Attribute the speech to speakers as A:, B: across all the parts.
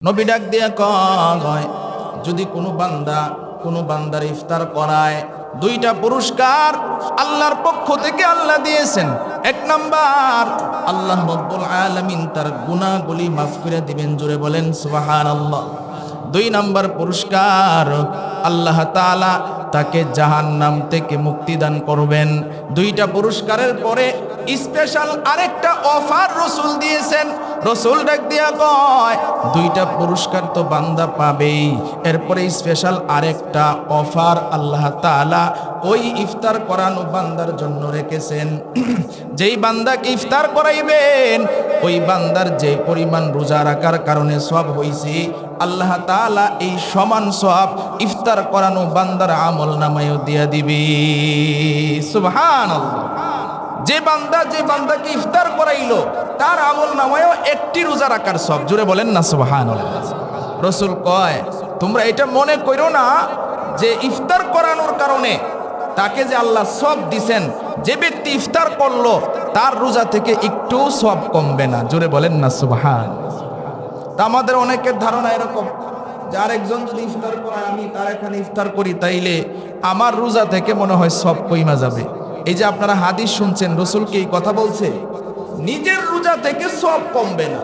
A: নবী ডাক দিয়া কয়, যদি কোনো বান্দার ইফতার করায়, দুইটা পুরস্কার আল্লাহর পক্ষ থেকে আল্লাহ দিয়েছেন। এক নাম্বার, আল্লাহ রাব্বুল আলামিন তার গুনাহগুলি মাফ করে দিবেন, জোরে বলেন সুবহানাল্লাহ। দুই নাম্বার পুরস্কার, আল্লাহ তাআলা তাকে জাহান্নাম থেকে মুক্তি দান করবেন। দুইটা পুরস্কারের পরে স্পেশাল আরেকটা অফার রাসূল দিয়েছেন। রাসূল ডাক দিয়া কয়, দুইটা পুরস্কার তো বান্দা পাবেই, এরপরে স্পেশাল আরেকটা অফার আল্লাহ তাআলা ওই ইফতার করানো বান্দার জন্য রেখেছেন। যেই বান্দাকে ইফতার করাইবেন, ওই বান্দার যে পরিমাণ রোজা রাখার কারণে সওয়াব হইছে, আল্লাহ তাআলা এই সমান সওয়াব ইফতার করানো বান্দার আমল নামায়ও দিয়া দিবে। সুবহানাল্লাহ। যে বান্দাকে ইফতার করাইলো, তার আমল নামায়ও একটি রোজা রাখার সওয়াব, জোরে বলেন না সুবহানাল্লাহ। রাসূল কয়, তোমরা এটা মনে করো না যে ইফতার করানোর কারণে তাকে যে আল্লাহ সওয়াব দিবেন, যে ব্যক্তি ইফতার করলো তার রোজা থেকে একটু সওয়াব কমবে না, জোরে বলেন না সুবহানাল্লাহ। তা আমাদের অনেকের ধারণা এরকম যে আরেকজন যদি ইফতার করায়, আমি তার এখানে ইফতার করি, তাইলে আমার রোজা থেকে মনে হয় সব কইমা যাবে। এই যে আপনারা হাদিস শুনছেন, রাসূল কি এই কথা বলছে? নিজের রোজা থেকে সব কমবে না।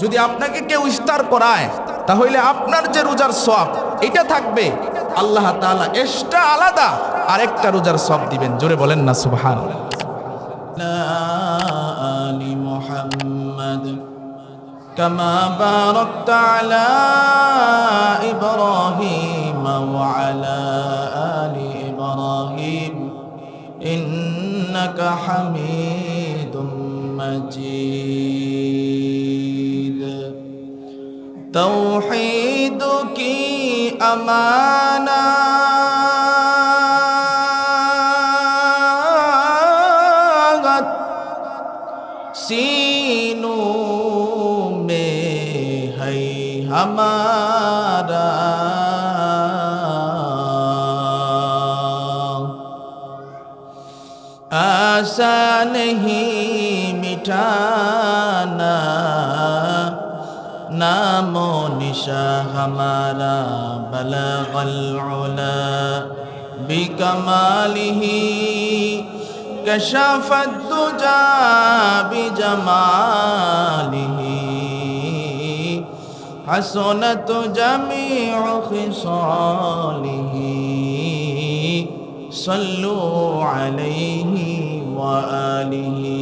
A: যদি আপনাকে কেউ ইফতার করায়, তাহলে আপনার যে রোজার সওয়াব এটা থাকবে, আল্লাহ তাআলা এক্সট্রা আলাদা আরেকটা রোজার সওয়াব দিবেন, জোরে বলেন না সুবহানাল্লাহ। আলি মুহাম্মাদ কামা বারাকতা আলা ইব্রাহিম ওয়া আলা আলি ইব্রাহিম ইন্নাকা হামিদুম মাজিদ। तौहीद की अमानत सीनों में है हमारा, आशा नहीं मिटाना नामो निशा हमारा, बलगल उला बिकमालिही कशफत दुजा बिजमालिही, हसनत जमीउ खिसालिही, सल्लु अलैहि व आलिहि।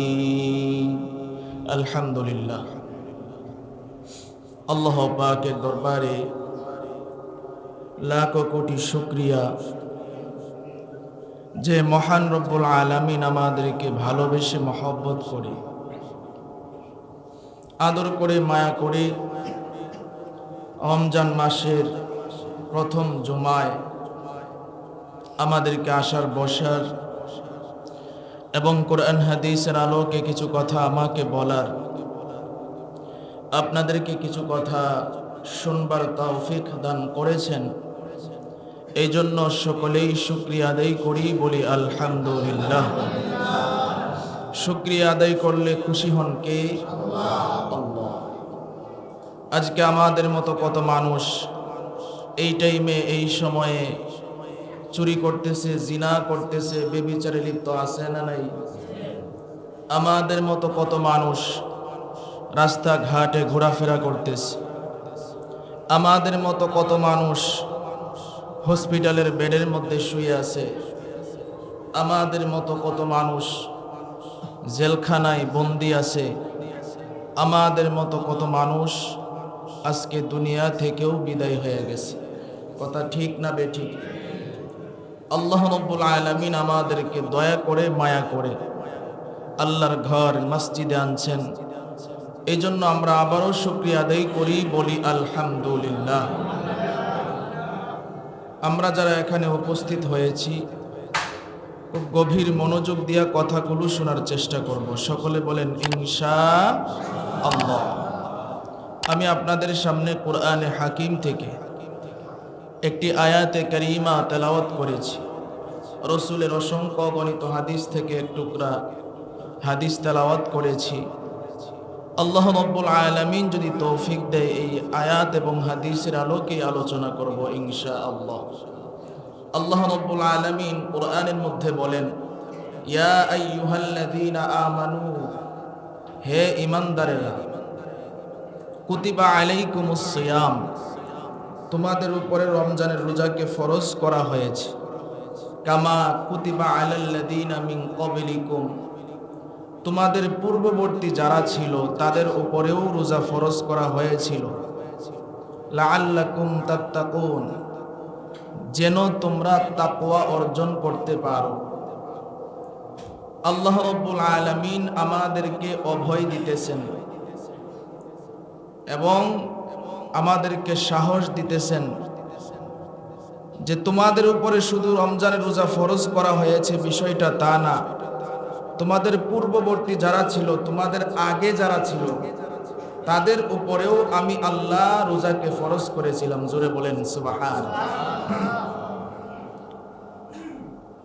A: अल्हम्दुलिल्लाह। আল্লাহ পাকের দরবারে লাখ কোটি শুকরিয়া যে মহান রব্বুল আলামিন আমাদেরকে ভালোবেসে মহব্বত করে, আদর করে, মায়া করে রমজান মাসের প্রথম জুমায় আমাদেরকে আসার, বসার এবং কোরআন হাদিসের আলোকে কিছু কথা আমাকে বলার, আপনাদেরকে কিছু কথা শুনবার তৌফিক দান করেছেন। এই জন্য সকলেই শুকরিয়া আদায় করি, বলি আলহামদুলিল্লাহ। শুকরিয়া আদায় করলে খুশি হন কে? আল্লাহ। আজকে আমাদের মতো কত মানুষ এই টাইমে, এই সময়ে চুরি করতেছে, জিনা করতেছে, ব্যভিচারে লিপ্ত আছে না নাই? আমাদের মতো কত মানুষ রাস্তাঘাটে ঘোরাফেরা করতেছে। আমাদের মতো কত মানুষ হসপিটালের বেডের মধ্যে শুয়ে আছে। আমাদের মতো কত মানুষ জেলখানায় বন্দি আছে। আমাদের মতো কত মানুষ আজকে দুনিয়া থেকেও বিদায় হয়ে গেছে। কথা ঠিক না বেঠিক? আল্লাহ রাব্বুল আলামিন আমাদেরকে দয়া করে, মায়া করে আল্লাহর ঘর মসজিদে আনছেন। এই জন্য আমরা আবারও শুকরিয়া আদায় করি, বলি আলহামদুলিল্লাহ। আমরা যারা এখানে উপস্থিত হয়েছি, খুব গভীর মনোযোগ দিয়া কথাগুলো শোনার চেষ্টা করব। সকলে বলেন ইনশাআল্লাহ। আমি আপনাদের সামনে কোরআনে হাকিম থেকে একটি আয়াতে কারিমা তেলাওয়াত করেছি। রাসূলের অসংখ্য গণিত হাদিস থেকে এক টুকরা হাদিস তেলাওয়াত করেছি। আল্লাহ রাব্বুল আলামিন যদি তৌফিক দেয় এই আয়াত এবং হাদিসের আলোকে আলোচনা করব ইনশাআল্লাহ। আল্লাহ রাব্বুল আলামিন কোরআনের মধ্যে বলেন, ইয়া আইয়ুহাল্লাযীনা আমানু, হে ঈমানদারেরা, কুতিবা আলাইকুমুস সিয়াম, তোমাদের উপরে রমজানের রোজাকে ফরজ করা হয়েছে। কামা কুতিবা আলাল্লাযীনা মিন ক্বাবলিকুম, তোমাদের পূর্ববর্তী যারা ছিল তাদের উপরেও রোজা ফরজ করা হয়েছিল। লাআল্লাকুম তাত্তাকুন, যেন তোমরা তাকওয়া অর্জন করতে পারো। আল্লাহ রাব্বুল আলামিন আমাদেরকে অভয় দিতেছেন এবং আমাদেরকে সাহস দিতেছেন যে তোমাদের উপরে শুধু রমজানের রোজা ফরজ করা হয়েছে বিষয়টা তা না, তোমাদের পূর্ববর্তী যারা ছিল, তোমাদের আগে যারা ছিল, তাদের উপরেও আমি আল্লাহ রোজাকে ফরজ করেছিলাম। জোরে বলেন সুবহানাল্লাহ।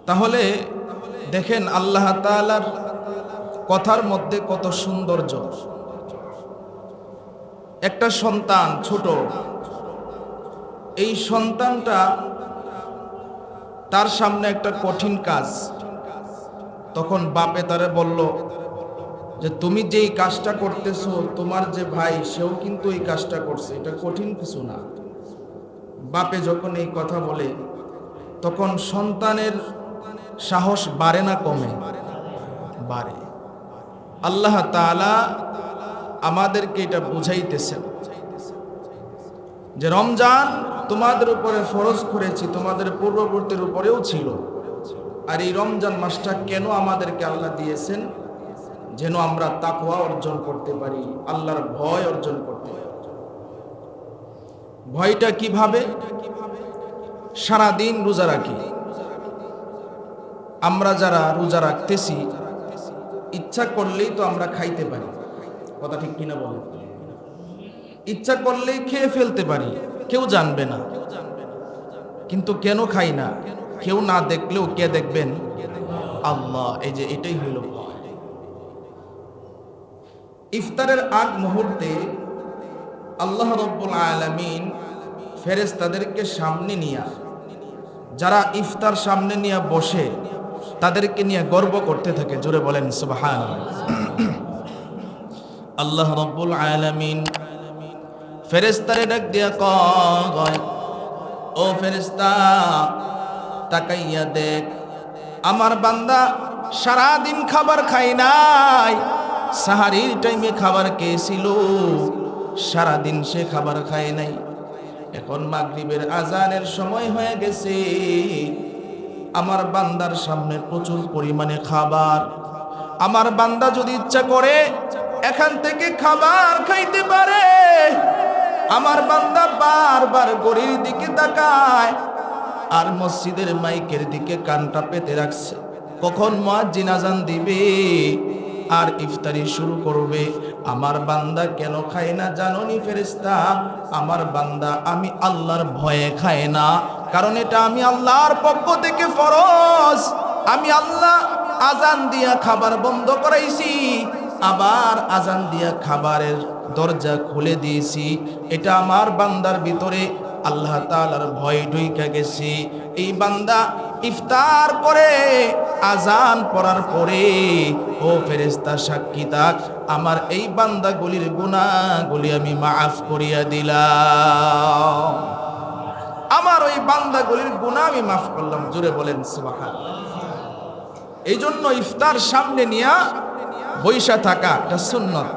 A: তাহলে দেখেন আল্লাহ তাআলার কথার মধ্যে কত সৌন্দর্য। একটা সন্তান ছোট, এই সন্তানটা তার সামনে একটা কঠিন কাজ, তখন বাপে তারে বলল যে তুমি যেই কাজটা করতেছো, তোমার যে ভাই সেও কিন্তু এই কাজটা করছে, এটা কঠিন কিছু না। বাপে যখন এই কথা বলে তখন সন্তানের সাহস বাড়ে না কমে? বাড়ে। আল্লাহ তাআলা আমাদেরকে এটা বুঝাইতেছেন যে রমজান তোমাদের উপরে ফরজ করেছি, তোমাদের পূর্ববর্তীর উপরেও ছিল। আর এই রমজান মাসটা কেন আমাদেরকে আল্লাহ দিয়েছেন? যেন আমরা তাকওয়া অর্জন করতে পারি, আল্লাহর ভয় অর্জন করতে পারি। ভয়টা কিভাবে? সারাদিন রোজা রাখি আমরা, যারা রোজা রাখতেছি, ইচ্ছা করলেই তো আমরা খাইতে পারি, কথা ঠিক কিনা বলেন? ইচ্ছা করলেই খেয়ে ফেলতে পারি, কেউ জানবে না। কিন্তু কেন খাই না? কেউ না দেখলেও কে দেখবেন? আল্লাহ। এই যে এটাই হইল ভয়। ইফতারের আগ মুহূর্তে আল্লাহ রাব্বুল আলামিন ফেরেশতাদেরকে সামনে নিয়ে, যারা ইফতার সামনে নিয়ে বসে তাদেরকে নিয়ে গর্ব করতে থাকে। জোরে বলেন সুবহানাল্লাহ। আল্লাহ রাব্বুল আলামিন ফেরেশতারে ডাক দিয়া কয়, ও ফেরেশতা, তাকাইয়া দেখ, আমার বান্দা সারাদিন খাবার খায় নাই, সাহারির টাইমে খাবার খেয়েছিল, সারাদিন সে খাবার খায় নাই। এখন মাগরিবের আজানের সময় হয়ে গেছে, আমার বান্দার সামনে প্রচুর পরিমাণে খাবার। আমার বান্দা যদি ইচ্ছা করে এখান থেকে খাবার খাইতে পারে। আমার বান্দা বারবার ঘড়ির দিকে তাকায় আর মসজিদের মাইকের দিকে কানটা পেতে রাখছে, কখন মুয়াজ্জিন আজান দিবে আর ইফতারি শুরু করবে। আমার বান্দা কেন খায় না জানোনি ফেরেশতা? আমার বান্দা আমি আল্লাহর ভয়ে খায় না, কারণ এটা আমি আল্লাহর পক্ষ থেকে ফরজ। আমি আল্লাহ আজান দিয়া খাবার বন্ধ করাইছি, আবার আজান দিয়া খাবারের দরজা খুলে দিয়েছি। এটা আমার বান্দার ভিতরে আল্লাহ তাআলার ভয় ঢুইকা গেছে। এই বান্দা ইফতার করে আজান পড়ার পরে, ও ফেরেশতা সাক্ষী থাক, আমার এই বান্দাগুলির গুনাহগুলি আমি মাফ করিয়া দিলাম। আমার ওই বান্দাগুলির গুনাহ আমি মাফ করলাম। জোরে বলেন সুবহানাল্লাহ। এই জন্য ইফতার সামনে নিয়া বৈশা থাকা এটা সুন্নত।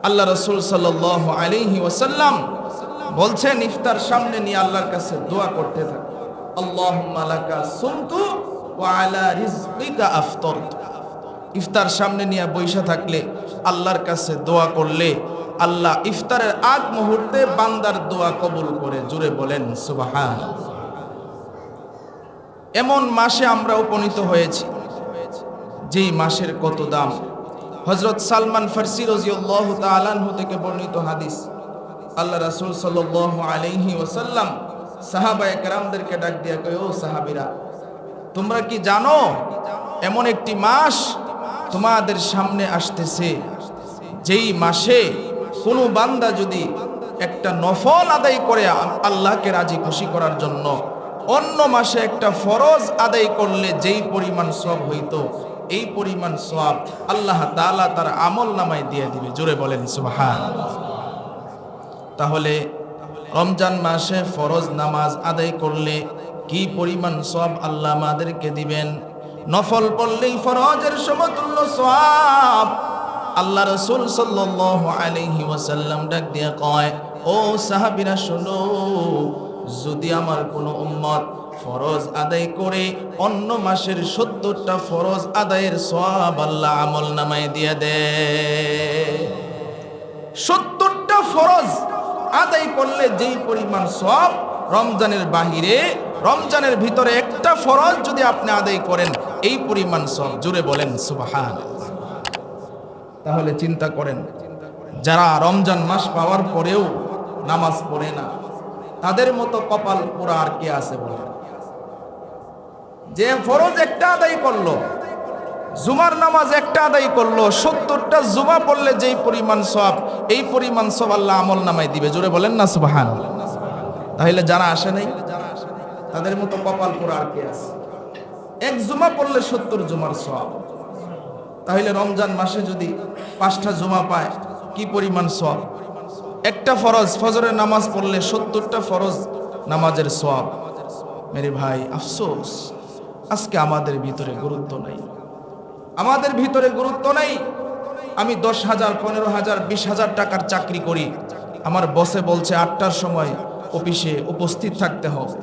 A: আল্লাহ রাসূল সাল্লাল্লাহু আলাইহি ওয়াসাল্লাম বলছেন, ইফতার সামনে নিয়ে আল্লাহর কাছে দোয়া করতে থাক। আল্লাহুম্মা লাকা সুমতু ওয়া আলা রিজকিকা আফতারতু। ইফতার সামনে নিয়ে বৈশা থাকলে, আল্লাহর কাছে দোয়া করলে, আল্লাহ ইফতারের আগ মুহূর্তে বান্দার দোয়া কবুল করে। জোরে বলেন সুবহানাল্লাহ। এমন মাসে আমরা উপনীত হয়েছি যেই মাসের কত দাম। হযরত সালমান ফারসি রাদিয়াল্লাহু তাআলা আনহু থেকে বর্ণিত হাদিস, আল্লাহ রাসূল সাল্লাল্লাহু আলাইহি ওয়াসাল্লাম সাহাবায়ে কেরামদেরকে ডাক দিয়া কয়, ও সাহাবীরা, তোমরা কি জানো এমন একটি মাস তোমাদের সামনে আসতেছে যেই মাসে কোনো বান্দা যদি একটা নফল আদায় করে আল্লাহকে রাজি খুশি করার জন্য, অন্য মাসে একটা ফরজ আদায় করলে যেই পরিমাণ সওয়াব হইতো, এই পরিমাণ সওয়াব আল্লাহ তাআলা তার আমল নামায় দিয়ে দিবে। জোরে বলেন সুবহানাল্লাহ। তাহলে রমজান মাসে ফরজ নামাজ আদায় করলে কি পরিমাণ সওয়াব আল্লাহ আমাদেরকে দিবেন। নফল পড়লেই ফরজের সমতুল্য সওয়াব। আল্লাহ রাসূল সাল্লাল্লাহু আলাইহি ওয়াসাল্লাম ডাক দিয়ে কয়, ও সাহাবীরা শোনো, যদি আমার কোনো উম্মত ফরজ আদায় করে অন্য মাসের ৭০টা ফরজ আদায়ের সওয়াব আল্লাহ আমল নামায় দিয়ে দেয়। ৭০টা ফরজ আদায় করলে যেই পরিমাণ সওয়াব, রমজানের বাহিরে রমজানের ভিতরে একটা ফরজ যদি আপনি আদায় করেন এই পরিমাণ সওয়াব। জোরে বলেন সুবহানাল্লাহ। তাহলে চিন্তা করেন, যারা রমজান মাস পাওয়ার পরেও নামাজ পড়ে না, তাদের মতো কপাল পোড়া আর কে আছে বলেন? যে ফরজ একটা আদায় করলো, জুমার নামাজ একটা আদায় করলো, ৭০টা জুমা পড়লে যেই পরিমাণ সওয়াব, এই পরিমাণ সওয়াব আল্লাহ আমল নামায় দিবে। জোরে বলেন না সুবহানাল্লাহ। তাহলে যারা আসে নাই তাদের মতো কপাল পোড়া আর কে আছে? এক জুমা পড়লে ৭০ জুমার সওয়াব। তাহলে রমজান মাসে যদি 5টা জুমা পায় কি পরিমাণ সওয়াব। একটা ফরজ, ফজরের নামাজ পড়লে ৭০টা ফরজ নামাজের সওয়াব। মেরে ভাই, আফসোস আজকে আমাদের ভিতরে গুরুত্ব নাই। আমাদের ভিতরে গুরুত্ব নাই। আমি 10,000, 15,000, 20,000 টাকার চাকরি করি, আমার বসে বলছে 8টার সময় অফিসে উপস্থিত থাকতে হবে।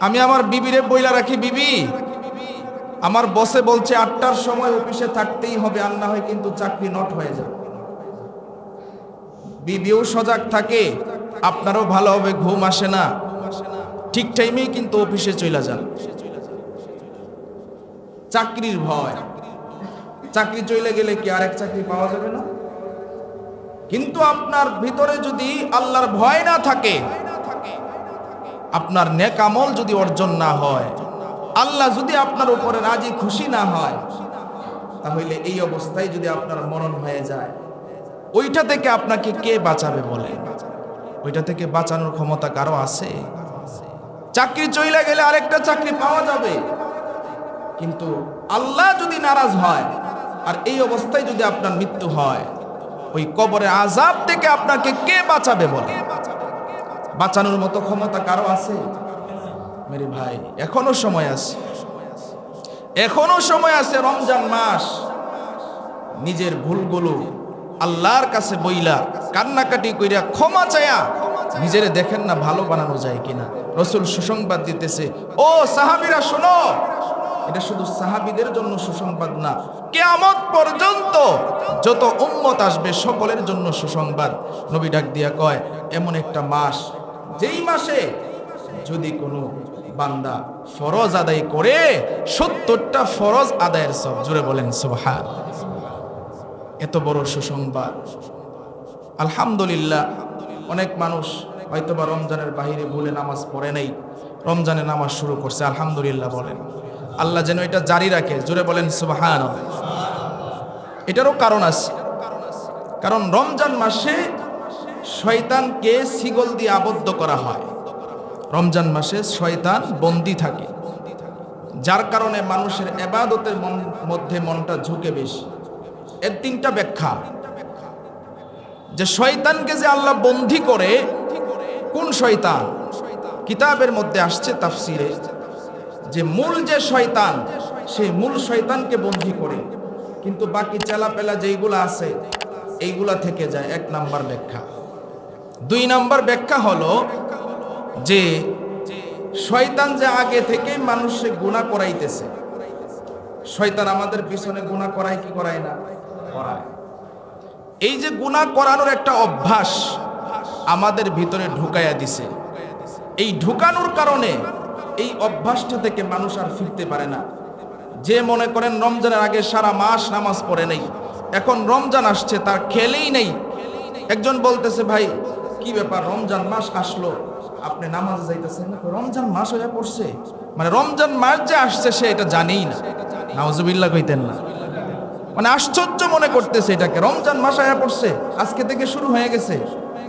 A: আমি আমার বিবিরে বইলা রাখি, বিবি আমার বসে বলছে 8টার সময় অফিসে থাকতেই হবে, আর না হয় কিন্তু চাকরি নট হয়ে যাবে। বিবিও সজাগ থাকে, আপনারও ভালোভাবে ঘুম আসে না, ঠিক টাইমেই কিন্তু অফিসে চলে যান। চাকরির ভয়, চাকরি চলে গেলে কি আরেক চাকরি পাওয়া যাবে না? কিন্তু আপনার ভিতরে যদি আল্লাহর ভয় না থাকে, আপনার নেক আমল যদি অর্জন না হয়, আল্লাহ যদি আপনার উপরে রাজি খুশি না হয়, তাহলে এই অবস্থায় যদি আপনার মরণ হয়ে যায়, ওইটা থেকে আপনাকে কে বাঁচাবে বলেন? ওইটা থেকে বাঁচানোর ক্ষমতা কারো আছে? চাকরি চলে গেলে আরেকটা চাকরি পাওয়া যাবে, কিন্তু আল্লাহ যদি নারাজ হয় আর এই অবস্থায় যদি আপনার মৃত্যু হয়, ওই কবরের আযাব থেকে আপনাকে কে বাঁচাবে বলে? বাঁচানোর মতো ক্ষমতা কারো আছে? মেরে ভাই, এখনো সময় আছে, এখনো সময় আছে। রমজান মাস নিজের ভুলগুলো আল্লাহর কাছে বইলা কান্নাকাটি কইরা ক্ষমা চায়া নিজেরে দেখেন না ভালো বানানো যায় কিনা। রাসূল সুসংবাদ দিতেছে, ও সাহাবীরা শোনো, এটা শুধু সাহাবীদের জন্য সুসংবাদ না, কিয়ামত পর্যন্ত যত উম্মত আসবে সকলের জন্য সুসংবাদ। নবী ডাক দিয়া কয়, এমন একটা মাস, যেই মাসে যদি কোনো বান্দা ফরজ আদায় করে ৭০টা ফরজ আদায়ের সব। জোরে বলেন সুবহানাল্লাহ। এত বড় সুসংবাদ। আলহামদুলিল্লাহ, অনেক মানুষ হয়তোবা রমজানের বাহিরে ভুলে নামাজ পড়ে নাই, রমজানে নামাজ শুরু করছে। আলহামদুলিল্লাহ বলেন, আল্লাহ যেন এটা জারি রাখে। জোরে বলেন সুবহানাল্লাহ। এটারও কারণ আছে, কারণ রমজান মাসে শয়তানকে শিকল দিয়ে আবদ্ধ করা হয়। রমজান মাসে শয়তান বন্দী থাকে, যার কারণে মানুষের ইবাদতের মধ্যে মনটা ঝুঁকে বেশি। এর 3টা ব্যাখ্যা। যে শয়তানকে যে আল্লাহ বন্দী করে, কোন শয়তান? কিতাবের মধ্যে আসছে তাফসিরে, যে মূল যে শয়তান, সেই মূল শয়তানকে বন্দী করে, কিন্তু বাকি চেলাপেলা যেইগুলো আছে এইগুলা থেকে যায়। 1 নাম্বার ব্যাখ্যা। 2 নাম্বার ব্যাখ্যা হলো যে শয়তান যে আগে থেকে মানুষে গুনাহ করাইতেছে। শয়তান আমাদের পিছনে গুনাহ করায় কি করায় না? করায়। এই যে গুনাহ করানোর একটা অভ্যাস আমাদের ভিতরে ঢুকাইয়া দিছে, এই ঢুকানোর কারণে এই অভ্যাসটা থেকে মানুষ আর ফিরতে পারে না। যে মনে করেন রমজানের আগে সারা মাস নামাজ পড়ে নেই, এখন রমজান আসছে তার খেলেই নেই। একজন বলতেছে, ভাই কি ব্যাপার, রমজান মাস আসলো আপনি নামাজে যাইতেছেন না? রমজান মাস হয়ে পড়ছে, মানে রমজান মাস যে আসছে সে এটা জানেই না। নাউজুবিল্লাহ কইতেন না? মানে আশ্চর্য মনে করতেছে এটাকে, রমজান মাস আয়া পড়ছে, আজকে থেকে শুরু হয়ে গেছে।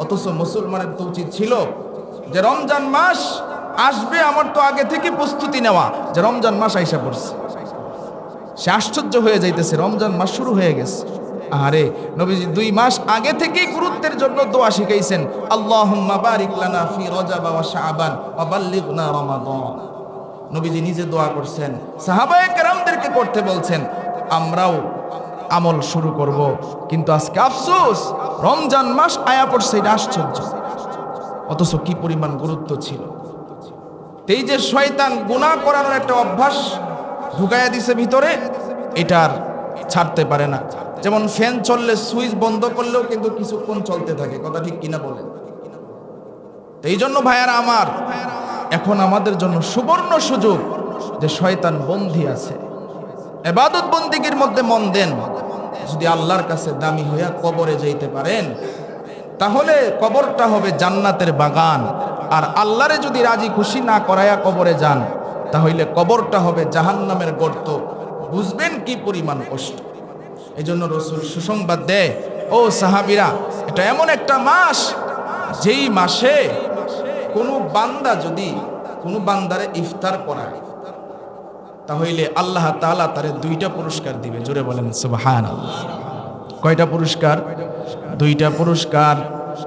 A: অথচ মুসলমানের তো উচিত ছিল যে রমজান মাস আসবে, আমার তো আগে থেকে প্রস্তুতি নেওয়া, যে রমজান মাস আইসা পড়ছে। সে আশ্চর্য হয়ে যাইতেছে, রমজান মাস শুরু হয়ে গেছে। আরে নবীজি 2 মাস আগে থেকেই গুরুত্বের জন্য দোয়া শিখাইছেন, আল্লাহুম্মা বারিক লানা ফি রজব ওয়া শাবান ওয়া বাল্লিগনা রমাদান। নবীজি নিজে দোয়া করছেন, সাহাবায়ে কেরামদেরকে করতে বলছেন, আমরাও আমল শুরু করব। কিন্তু আজকে আফসোস, রমজান মাস আয়া পড়ছে, এটা আশ্চর্য। অথচ কি পরিমাণ গুরুত্ব ছিল। এই যে শয়তান গুনাহ করানোর একটা অভ্যাস ঢুকাইয়া দিছে ভিতরে, এটার ছাড়তে পারে না। যেমন ফ্যান চললে সুইচ বন্ধ করলেও কিন্তু কিছুক্ষণ চলতে থাকে, কথা ঠিক কিনা বলেন? এই জন্য ভাইয়ারা আমার, এখন আমাদের জন্য সুবর্ণ সুযোগ যে শয়তান বন্দী আছে, ইবাদত বন্দিগির মধ্যে মন দেন। যদি আল্লাহর কাছে দামি হইয়া কবরে যাইতে পারেন, তাহলে কবরটা হবে জান্নাতের বাগান। আর আল্লাহরে যদি রাজি খুশি না করাইয়া কবরে যান, তাহলে কবরটা হবে জাহান্নামের গর্ত। বুঝবেন কি পরিমাণ কষ্ট। এই জন্য রাসূল সুসংবাদ দেয়, ও সাহাবীরা, এটা এমন একটা মাস, যেই মাসে কোনো বান্দা যদি কোনো বান্দারে ইফতার করায়, তাহলে আল্লাহ তাআলা তারে 2টা পুরস্কার দিবে। জোরে বলেন সুবহানাল্লাহ। কয়টা পুরস্কার? 2টা পুরস্কার।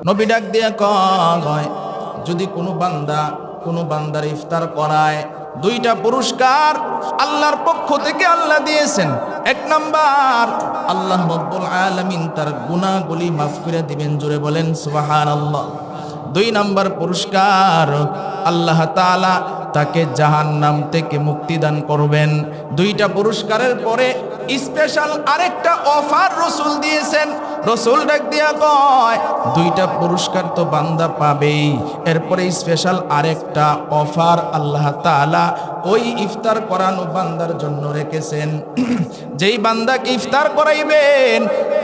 A: নবী ডাক দিয়া কয়, যদি কোনো বান্দার ইফতার করায়, 2টা পুরস্কার আল্লাহর পক্ষ থেকে আল্লাহ দিয়েছেন। 1 নাম্বার, আল্লাহ রাব্বুল আলামিন তার গুনাহগুলি মাফ করে দিবেন। জোরে বলেন সুবহানাল্লাহ। 2 নাম্বার পুরস্কার, আল্লাহ তাআলা তাকে জাহান্নাম থেকে মুক্তি দান করবেন। 2টা পুরস্কারের পরে স্পেশাল আরেকটা অফার রাসূল দিয়েছেন। রাসূল ডাক দিয়া কয়, 2টা পুরস্কার তো বান্দা পাবেই, এরপরে স্পেশাল আরেকটা অফার আল্লাহ তাআলা ওই ইফতার করানো বান্দার জন্য রেখেছেন। যেই বান্দাকে ইফতার করাইবেন,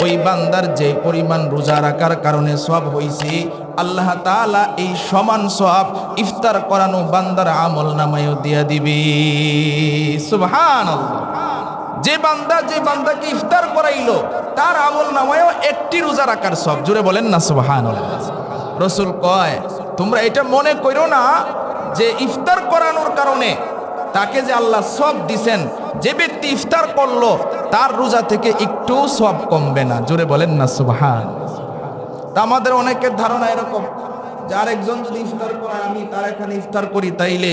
A: ওই বান্দার যে পরিমাণ রোজা রাখার কারণে সওয়াব হইছে, আল্লাহ তাআলা এই সমান সওয়াব ইফতার করানো বান্দার আমল নামায়ও দিয়া দিবে। সুবহানাল্লাহ। যে বান্দাকে ইফতার করাইলো, তার আমল নামায়ও 1টি রোজা রাখার সওয়াব। জোরে বলেন না সুবহানাল্লাহ। রাসূল কয়, তোমরা এটা মনে করো না যে ইফতার করানোর কারণে তাকে যে আল্লাহ সওয়াব দিবেন, যে ব্যক্তি ইফতার করলো তার রোজা থেকে একটু সওয়াব কমবে না। জোরে বলেন না সুবহানাল্লাহ। তা আমাদের অনেকের ধারণা এরকম যে আরেকজন যদি ইফতার করে, আমি তার এখানে ইফতার করি, তাইলে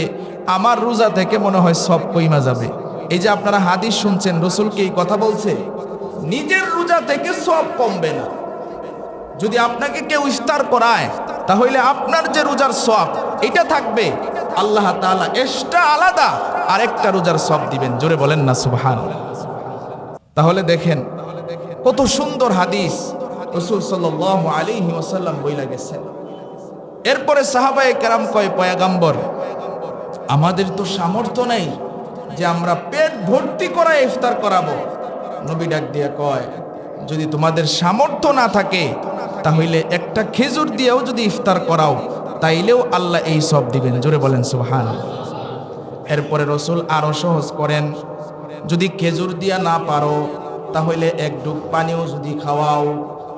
A: আমার রোজা থেকে মনে হয় সব কইমা যাবে। এই যে আপনারা হাদিস শুনছেন, রাসূল কি এই কথা বলছে? নিজের রোজা থেকে সব কমবে না। যদি আপনাকে কেউ ইফতার করায়, তাহলে আপনার যে রোজার সওয়াব এটা থাকবে, আল্লাহ তাআলা এক্সট্রা আলাদা আরেকটা রোজার সওয়াব দিবেন। জোরে বলেন না সুবহানাল্লাহ। তাহলে দেখেন কত সুন্দর হাদিস রাসূল সাল্লাল্লাহু আলাইহি ওয়াসাল্লাম বইলা গেছেন। এরপরে সাহাবায়ে কেরাম কয়, পয়গম্বর, আমাদের তো সামর্থ্য নেই যে আমরা পেট ভর্তি করায় ইফতার করাবো। নবী ডাক দিয়ে কয়, যদি তোমাদের সামর্থ্য না থাকে, তাহলে একটা খেজুর দিয়েও যদি ইফতার করাও, তাইলেও আল্লাহ এই সব দিবেন। জোরে বলেন সুবহানাল্লাহ। এরপরে রাসূল আরো সহজ করেন, যদি খেজুর দিয়া না পারো, তাহলে 1 ডুব পানিও যদি খাওয়াও,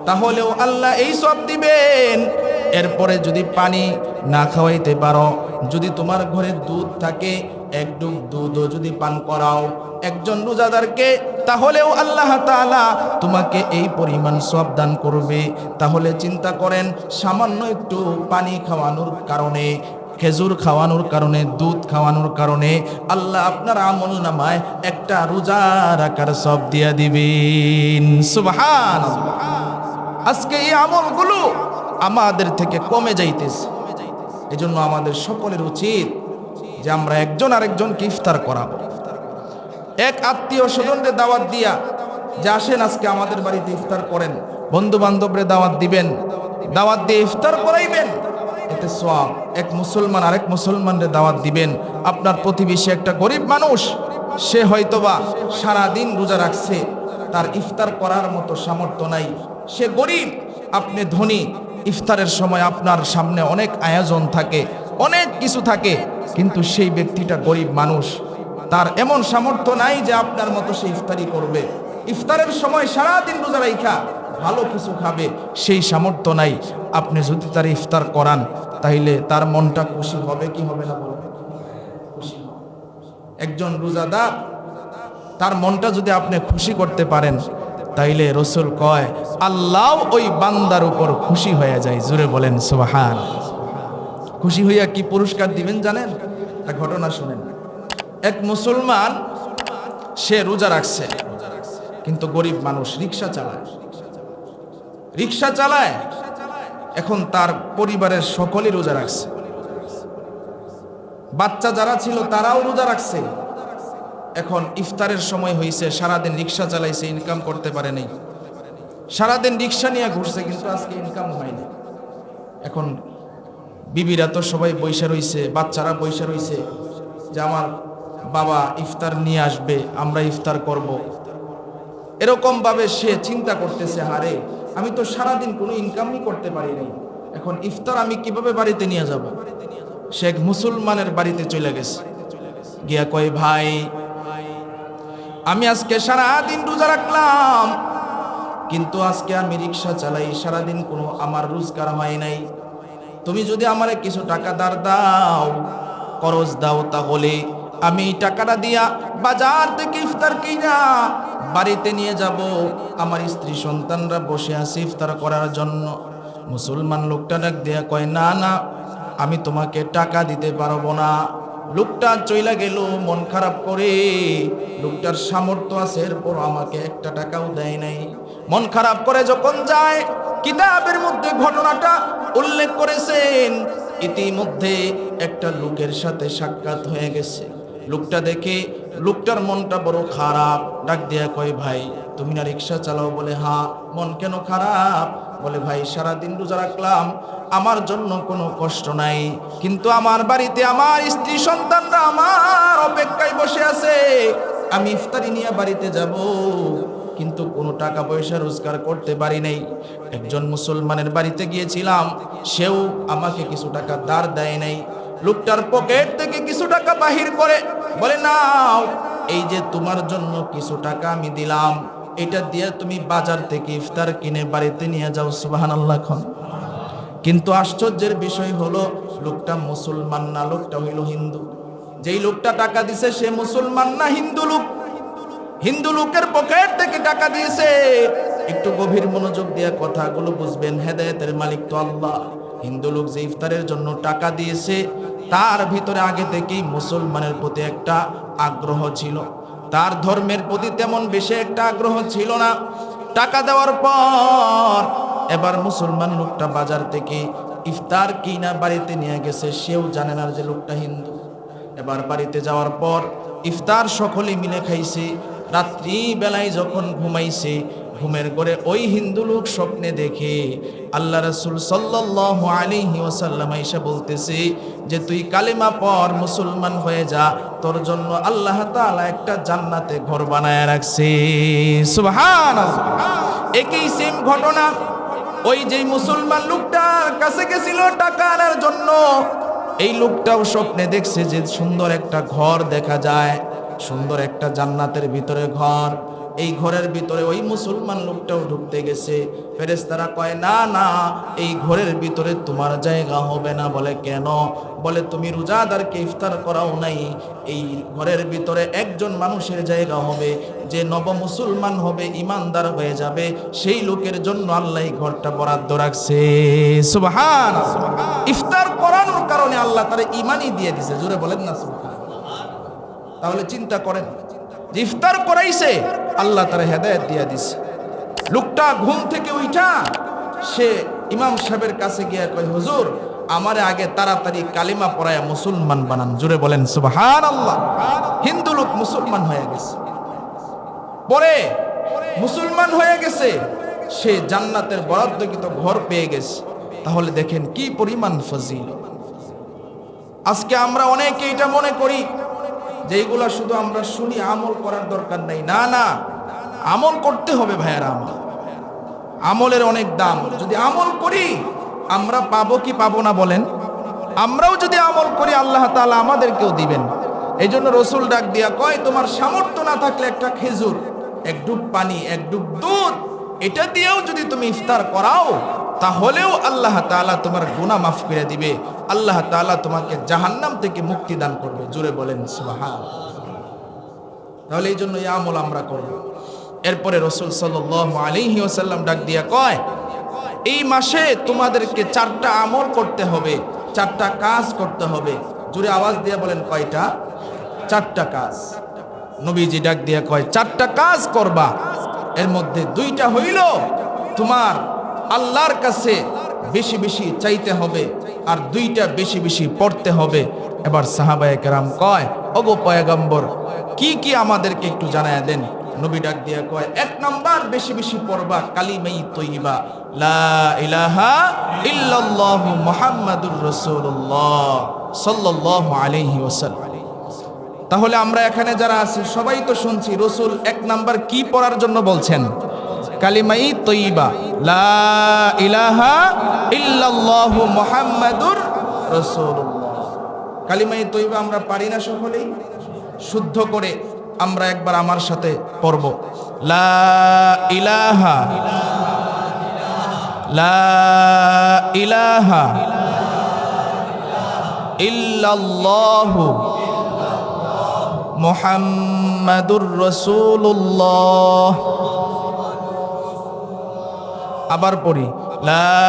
A: তাহলেও আল্লাহ এই সব দিবেন। এরপরে যদি পানি না খাওয়াইতে পারো, যদি তোমার ঘরে দুধ থাকে, 1 ডুব দুধও যদি পান করাও একজন রোজাদারকে, তাহলেও আল্লাহ তাআলা তোমাকে এই পরিমাণ সওয়াব দান করবে। তাহলে চিন্তা করেন, সামান্য একটু পানি খাওয়ানোর কারণে, খেজুর খাওয়ানোর কারণে, দুধ খাওয়ানোর কারণে আল্লাহ আপনার আমল নামায় একটা রোজা রাখার সওয়াব দিয়া দিবেন। সুবহানাল্লাহ। আজকে এই আমলগুলো আমাদের থেকে কমে যাইতেছে। এজন্য আমাদের সকলের উচিত যে আমরা একজন আরেকজনকে ইফতার করাবো। এক আত্মীয় স্বজনদের দাওয়াত দিয়া যে আসেন আজকে আমাদের বাড়িতে ইফতার করেন, বন্ধু বান্ধবরে দাওয়াত দিবেন, দাওয়াত দিয়ে ইফতার করাইবেন, এতে সওয়াব। এক মুসলমান আরেক মুসলমানরে দাওয়াত দিবেন। আপনার প্রতিবেশী একটা গরিব মানুষ, সে হয়তোবা সারাদিন রোজা রাখছে, তার ইফতার করার মতো সামর্থ্য নাই, সে গরিব, আপনি ধনী, ইফতারের সময় আপনার সামনে অনেক আয়োজন থাকে, অনেক কিছু থাকে, কিন্তু সেই ব্যক্তিটা গরিব মানুষ, তার এমন সামর্থ্য নাই যে আপনার মতো সে ইফতারি করবে। ইফতারের সময় সারাদিন রোজা রাখা ভালো কিছু খাবে, সেই সামর্থ্য নাই। আপনি যদি তার ইফতার করান তাইলে তার মনটা খুশি হবে কি হবে না বলেন? খুশি হবে। একজন রোজাদার তার মনটা যদি আপনি খুশি করতে পারেন তাইলে রসুল কয় আল্লাহ ওই বান্দার উপর খুশি হয়ে যায়। জোরে বলেন সুবহান। খুশি হইয়া কি পুরস্কার দিবেন জানেন? একটা ঘটনা শুনেন। এক মুসলমান, সে রোজা রাখছে কিন্তু গরিব মানুষ, রিক্সা চালায়। এখন তার পরিবারের সকলেই রোজা রাখছে, বাচ্চা যারা ছিল তারাও রোজা রাখছে। এখন ইফতারের সময় হয়েছে, সারাদিন রিক্সা চালাইছে, ইনকাম করতে পারে নাই, সারাদিন রিক্সা নিয়ে ঘুরছে কিন্তু আজকে ইনকাম হয়নি। এখন বিবিরা তো সবাই বইসা রইছে, বাচ্চারা বইসা রইছে যে আমার বাবা ইফতার নিয়ে আসবে, আমরা ইফতার করব। এরকম ভাবে সে চিন্তা করতেছে, হারে আমি তো সারাদিন কোনো ইনকামই করতে পারি নাই, এখন ইফতার আমি কিভাবে বাড়িতে নিয়ে যাব। সে এক মুসলমানের বাড়িতে চলে গেছে, গিয়া কয় ভাই আমি আজকে সারাদিন রোজা রাখলাম কিন্তু আজকে আমি রিক্সা চালাই, সারাদিন কোনো আমার রোজগার হয় নাই, তুমি যদি আমারে কিছু টাকা ধার দাও, করজ দাও, তাহলে আমি এই টাকাটা দিয়া বাজার থেকে ইফতার কিনা বাড়িতে নিয়ে যাব, আমার স্ত্রী সন্তানরা বসে আছে ইফতার করার জন্য। মুসলমান লোকটা ডাক দিয়া কয় না না, আমি তোমাকে টাকা দিতে পারবো না। লোকটা চইলা গেল মন খারাপ করে, লোকটার সামর্থ্য আছে এরপর আমাকে একটা টাকাও দেয় নাই। মন খারাপ করে যখন যায়, কিতাবের মধ্যে ঘটনাটা উল্লেখ করেছেন, ইতিমধ্যে একটা লোকের সাথে সাক্ষাৎ হয়ে গেছে। লোকটা দেখে লোকটার মনটা বড় খারাপ, ডাক দিয়া কয় ভাই তুমি না রিক্সা চালাও? বলে হ্যাঁ। মন কেন খারাপ? বলে ভাই সারাদিন রোজা রাখলাম, আমার জন্য কোনো কষ্ট নাই, কিন্তু আমার বাড়িতে আমার স্ত্রী সন্তানরা আমার অপেক্ষায় বসে আছে, আমি ইফতারি নিয়ে বাড়িতে যাব কিন্তু কোনো টাকা পয়সা রোজগার করতে পারি নাই। একজন মুসলমানের বাড়িতে গিয়েছিলাম, সেও আমাকে কিছু টাকা ধার দেয় নাই। লোকটার পকেট থেকে কিছু টাকা বাহির করে বলে নাও, এই যে তোমার জন্য কিছু টাকা আমি দিলাম, এটা দিয়ে তুমি বাজার থেকে ইফতার কিনে বাড়িতে নিয়ে যাও। সুবহানাল্লাহ। কিন্তু আশ্চর্যের বিষয় হলো লোকটা মুসলমান না, লোকটা হইল হিন্দু। যেই লোকটা টাকা দিছে সে মুসলমান না, হিন্দু লোক। হিন্দু লোকের পকেট থেকে টাকা দিয়েছে। একটু গভীর মনোযোগ দিয়ে কথাগুলো বুঝবেন, হেদায়েতের মালিক তো আল্লাহ। হিন্দু লোক যে ইফতারের জন্য টাকা দিয়েছে তার ভিতরে আগে থেকেই মুসলমানের প্রতি একটা আগ্রহ ছিল, তার ধর্মের প্রতি তেমন বেশি একটা আগ্রহ ছিল না। টাকা দেওয়ার পর এবার মুসলমান লোকটা বাজার থেকে ইফতার কিনা বাড়িতে নিয়ে গেছে, সেও জানে না যে লোকটা হিন্দু। এবার বাড়িতে যাওয়ার পর ইফতার সকলে মিলে খাইছে। রাত্রি বেলায় যখন ঘুমাইছে, ঘুমের ঘরে ওই হিন্দু লোক স্বপ্নে দেখে আল্লাহ রাসূল সাল্লাল্লাহু আলাইহি ওয়াসাল্লাম আয়েশা বলতেছে যে তুই কালেমা পড়, মুসলমান হয়ে যা, তোর জন্য আল্লাহ তাআলা একটা জান্নাতে ঘর বানায় রাখছে। সুবহানাল্লাহ। একই সেম ঘটনা ওই যে মুসলমান লোকটার কাছে গেছিল টাকা আনার জন্য, এই লোকটাও স্বপ্নে দেখছে যে সুন্দর একটা ঘর দেখা যায়, সুন্দর একটা জান্নাতের ভিতরে ঘর। এই ঘরের ভিতরে ওই মুসলমান লোকটাও ঢুকতে গেছে। ফেরেশতারা কয় না না, এই ঘরের ভিতরে তোমার জায়গা হবে না। বলে কেন? বলে তুমি রোজাদারকে ইফতার করাও নাই। এই ঘরের ভিতরে একজন মানুষের জায়গা হবে, যে নব মুসলমান হবে, ইমানদার হয়ে যাবে, সেই লোকের জন্য আল্লাহ এই ঘরটা বরাদ্দ রাখছে। সুবহানাল্লাহ। ইফতার করানোর কারণে আল্লাহ তার ঈমানই দিয়ে দিয়েছে। জোরে বলেন না সুবহানাল্লাহ। তাহলে চিন্তা করেন, যে ইফতার করাইছে আল্লাহ তার হেদায়েত দিয়ে দিছে। লোকটা ঘুম থেকে উঠা সে ইমাম সাহেবের কাছে গিয়ে কয় হুজুর আমারে আগে তাড়াতাড়ি কালিমা পড়ায়া মুসলমান বানান। জোরে বলেন সুবহানাল্লাহ। হিন্দু লোক মুসলমান হয়ে গেছে, পরে মুসলমান হয়ে গেছে, সে জান্নাতের বরাদ্দকৃত ঘর পেয়ে গেছে। তাহলে দেখেন কি পরিমাণ ফজিলত। আজকে আমরা অনেকে এটা মনে করি যে এইগুলা শুধু আমরা শুনি, আমল করার দরকার নাই। না না, আমল করতে হবে ভাইয়েরা। আমলের অনেক দাম। যদি আমল করি আমরা পাবো কি পাবো না বলেন? আমরাও যদি আমল করি আল্লাহ তাআলা আমাদেরকেও দিবেন। এই জন্য রসুল ডাক দিয়া কয় তোমার সামর্থ্য না থাকলে একটা খেজুর এক ডুব পানি, এক ডুব দুধ, এটা দিয়েও যদি তুমি ইফতার করাও, তাহলেও আল্লাহ তাআলা তোমার গুনাহ মাফ করে দিবে, আল্লাহ তাআলা তোমাকে জাহান্নাম থেকে মুক্তি দান করবে। জোরে বলেন সুবহানাল্লাহ। তাহলে এই জন্য এই আমল আমরা করব। এরপরে রাসূল সাল্লাল্লাহু আলাইহি ওয়াসাল্লাম ডাক দিয়া কয়, এই মাসে তোমাদেরকে 4টা আমল করতে হবে, 4টা কাজ করতে হবে। জোরে আওয়াজ দিয়ে বলেন কয়টা? 4টা কাজ। নবীজি ডাক দিয়া কয় 4টা কাজ করবা, এর মধ্যে 2টা হইল তোমার আল্লাহর কাছে বেশি বেশি চাইতে হবে, আর 2টা বেশি বেশি পড়তে হবে। এবার সাহাবায়ে কেরাম কয়, ওগো পয়গম্বর, কি কি আমাদেরকে একটু জানায়া দেন। নবী ডাক দিয়া কয়, 1 নাম্বার বেশি বেশি পড়বা কালিমাই তৈয়বা, লা ইলাহা ইল্লাল্লাহু মুহাম্মাদুর রাসূলুল্লাহ সাল্লাল্লাহু আলাইহি ওয়াসাল্লাম। তাহলে আমরা এখানে যারা আছি সবাই তো শুনছি রাসূল 1 নাম্বার কি পড়ার জন্য বলছেন? কালিমাই তৈয়বা, লা ইলাহা ইল্লাল্লাহু মুহাম্মাদুর রাসূলুল্লাহ। কালিমাই তৈয়বা আমরা পারি না সকলেই? শুদ্ধ করে আমরা একবার আমার সাথে পড়ব, লা ইলাহা, লা ইলাহা ইল্লাল্লাহু মুহাম্মাদুর রাসূলুল্লাহ। আবার পড়ি, লা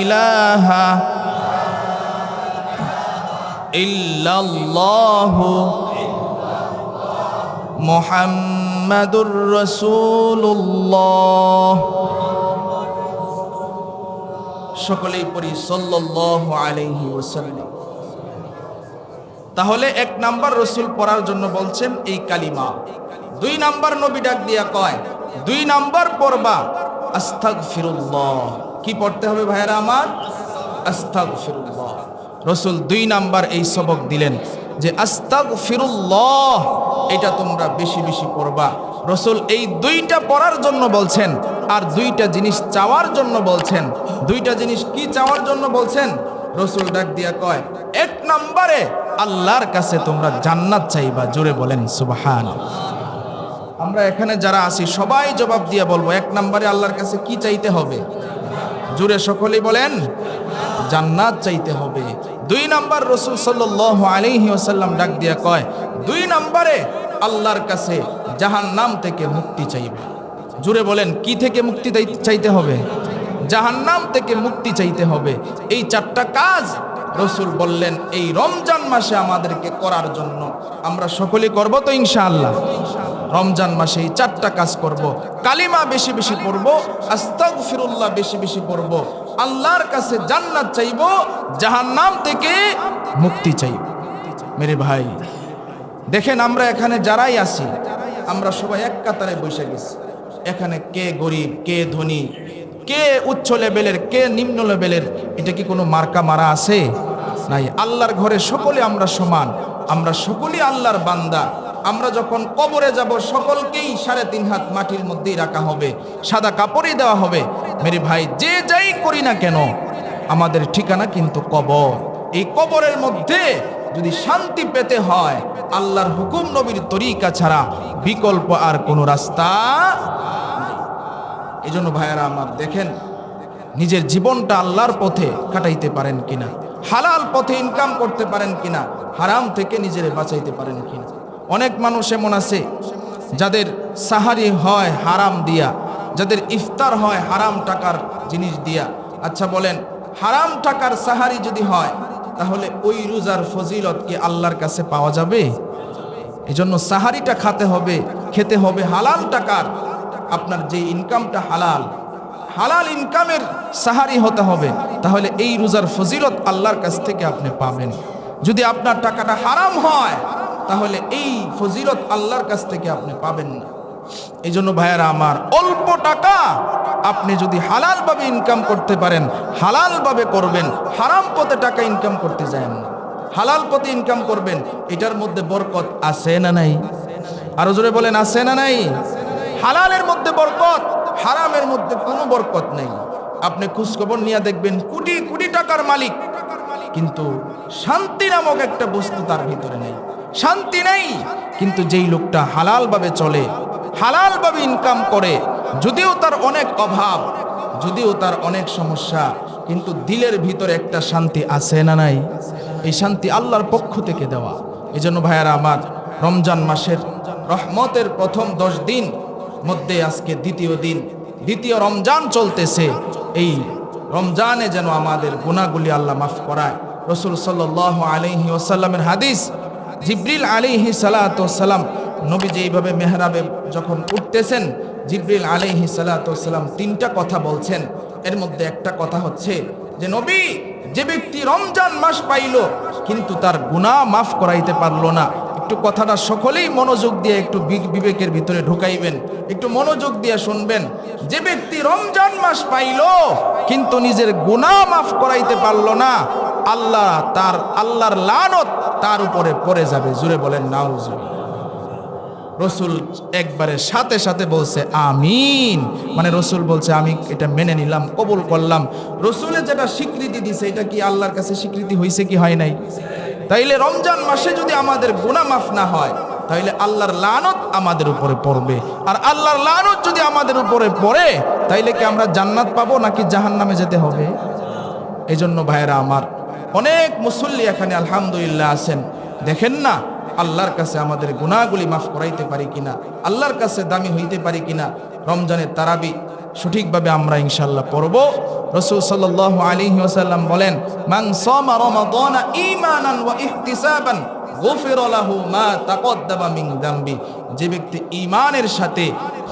A: ইলাহা ইল্লাল্লাহু মুহাম্মাদুর রাসূলুল্লাহ। সকলেই পড়ি সাল্লাল্লাহু আলাইহি ওয়াসাল্লাম। তাহলে 1 নাম্বার রাসূল পড়ার জন্য বলছেন এই কালিমা। 2 নাম্বার নবী ডাক দিয়া কয়, 2 নাম্বার পড়বা আস্তাগফিরুল্লাহ। কি পড়তে হবে ভাইরা আমার? আস্তাগফিরুল্লাহ। রাসূল 2 নাম্বার এই সবক দিলেন যে আস্তাগফিরুল্লাহ, এটা তোমরা বেশি বেশি পড়বা। রাসূল এই 2টা পড়ার জন্য বলছেন, আর 2টা জিনিস চাওয়ার জন্য বলছেন। 2টা জিনিস কি চাওয়ার জন্য বলছেন? রাসূল ডাক দিয়া কয়, 1 নম্বরে আল্লাহর কাছে তোমরা জান্নাত চাইবা। জোরে বলেন সুবহানাল্লাহ। আমরা এখানে যারা আছি সবাই জবাব দিয়ে বলবো, 1 নম্বরে আল্লাহর কাছে কি চাইতে হবে? জোরে সকলেই বলেন, জান্নাত চাইতে হবে। 2 নাম্বার রাসূল সাল্লাল্লাহু আলাইহি ওয়াসাল্লাম ডাক দিয়া কয়, 2 নম্বরে আল্লাহর কাছে জাহান্নাম থেকে মুক্তি চাইবে। জোরে বলেন, কি থেকে মুক্তি চাইতে হবে? জাহান্নাম থেকে মুক্তি চাইতে হবে। এই 4টা কাজ রাসূল বললেন এই রমজান মাসে আমাদেরকে করার জন্য। আমরা সকলেই করব তো ইনশাআল্লাহ? রমজান মাসে এই 4টা কাজ করব। কালিমা বেশি বেশি পড়ব, আস্তাগফিরুল্লাহ বেশি বেশি পড়ব, আল্লাহর কাছে জান্নাত চাইব, জাহান্নাম থেকে মুক্তি চাইব। মেরে ভাই দেখেন, আমরা এখানে যারাই আছি আমরা সবাই এক কাতারে বসে গেছি। এখানে কে গরিব, কে ধনী, কে উচ্চ লেভেলের, কে নিম্ন লেভেলের, এটা কি কোনো মার্কা মারা আছে? নাই। আল্লাহর ঘরে সকলে আমরা সমান, আমরা সকলেই আল্লাহর বান্দা। আমরা যখন কবরে যাব সকলকেই 3.5 হাত মাটির মধ্যেই রাখা হবে, সাদা কাপড়ই দেওয়া হবে। মেরে ভাই, যে যাই করি না কেন আমাদের ঠিকানা কিন্তু কবর। এই কবরের মধ্যে যদি শান্তি পেতে হয় আল্লাহর হুকুম নবীর তরিকা ছাড়া বিকল্প আর কোনো রাস্তা নাই। এই জন্য ভাইয়েরা আমার দেখেন, নিজের জীবনটা আল্লাহর পথে কাটাইতে পারেন কিনা, হালাল পথে ইনকাম করতে পারেন কিনা, হারাম থেকে নিজেরে বাঁচাইতে পারেন কিনা। অনেক মানুষ এমন আছে যাদের সাহারি হয় হারাম দিয়া, যাদের ইফতার হয় হারাম টাকার জিনিস দিয়া। আচ্ছা বলেন, হারাম টাকার সাহারি যদি হয় তাহলে ওই রোজার ফজিলত কি আল্লাহর কাছে পাওয়া যাবে? এজন্য সাহারিটা খেতে হবে হালাল টাকার। আপনার যে ইনকামটা হালাল, হালাল ইনকামের সাহারি হতে হবে, তাহলে এই রোজার ফজিলত আল্লাহর কাছ থেকে আপনি পাবেন। যদি আপনার টাকাটা হারাম হয় তাহলে এই ফজিলত আল্লাহর কাছ থেকে আপনি পাবেন না। এই জন্য ভাইয়েরা আমার, অল্প টাকা আপনি যদি হালালভাবে ইনকাম করতে পারেন হালালভাবে করবেন, হারাম পথে টাকা ইনকাম করতে যাবেন না, হালাল পথে ইনকাম করবেন। এটার মধ্যে বরকত আছে না নাই? আরো জোরে বলেন, আছে না নাই? হালালের মধ্যে বরকত, হারামের মধ্যে কোনো বরকত নেই। আপনি খোঁজখবর নিয়ে দেখবেন কোটি কোটি টাকার মালিক, কিন্তু শান্তি নামক একটা বস্তু তার ভিতরে নেই। শান্তি নেই। কিন্তু যেই লোকটা হালালভাবে চলে, হালালভাবে ইনকাম করে, যদিও তার অনেক অভাব, যদিও তার অনেক সমস্যা, কিন্তু দিলের ভিতরে একটা শান্তি আছে না নাই? এই শান্তি আল্লাহর পক্ষ থেকে দেওয়া। এই জন্য ভাইয়ারা আমার, রমজান মাসের রহমতের প্রথম 10 দিন মধ্যে আজকে দ্বিতীয় দিন, দ্বিতীয় রমজান চলতেছে। এই রমজানে যেন আমাদের গুনাহগুলি আল্লাহ মাফ করায়। রাসূল সাল্লাল্লাহু আলাইহি ওয়াসাল্লামের হাদিস, জিবরিল আলাইহি সালাতু ওয়াসালাম নবীজি এইভাবে মেহরাবে যখন উঠতেছেন, জিবরিল আলাইহি সালাতু ওয়াসালাম 3টা কথা বলছেন। এর মধ্যে একটা কথা হচ্ছে যে নবী, যে ব্যক্তি রমজান মাস পাইল কিন্তু তার গুনাহ মাফ করাইতে পারলো না, একটু কথাটা সকলেই মনোযোগ দিয়ে একটু বিবেকের ভিতরে ঢুকাইবেন, একটু মনোযোগ দিয়ে শুনবেন। যে ব্যক্তি রমজান মাস পাইল কিন্তু নিজের গুনাহ মাফ করাইতে পারলো না, আল্লাহর লানত তার উপরে পড়ে যাবে। জুড়ে বলেন নাউজুবিল্লাহ। রসুল একবারে সাথে সাথে বলছে আমিন, মানে রসুল বলছে আমি এটা মেনে নিলাম, কবুল করলাম। রসুলে যেটা স্বীকৃতি দিছে, এটা কি আল্লাহর কাছে স্বীকৃতি হয়েছে কি হয় নাই? তাইলে রমজান মাসে যদি আমাদের গুনাহ মাফ না হয়, তাইলে আল্লাহর লানত আমাদের উপরে পড়বে। আর আল্লাহর লানত যদি আমাদের উপরে পড়ে, তাইলে কি আমরা জান্নাত পাবো নাকি জাহান্নামে যেতে হবে? এই জন্য ভাইয়েরা আমার, অনেক মুসল্লি এখানে আলহামদুলিল্লাহ আছেন, দেখেন না আল্লাহর কাছে আমাদের গুনাহগুলি মাফ করাইতে পারি কিনা, আল্লাহর কাছে দামি হইতে পারি কিনা। রমজানের তারাবি সঠিকভাবে আমরা ইনশাআল্লাহ পড়ব। রাসূল সাল্লাল্লাহু আলাইহি ওয়াসাল্লাম বলেন, মান সামা রমাদানা ঈমানান ওয়া ইহতিসাবান গুফিরা লাহু মা তাকদ্দামা মিন যামবি। যে ব্যক্তি ঈমানের সাথে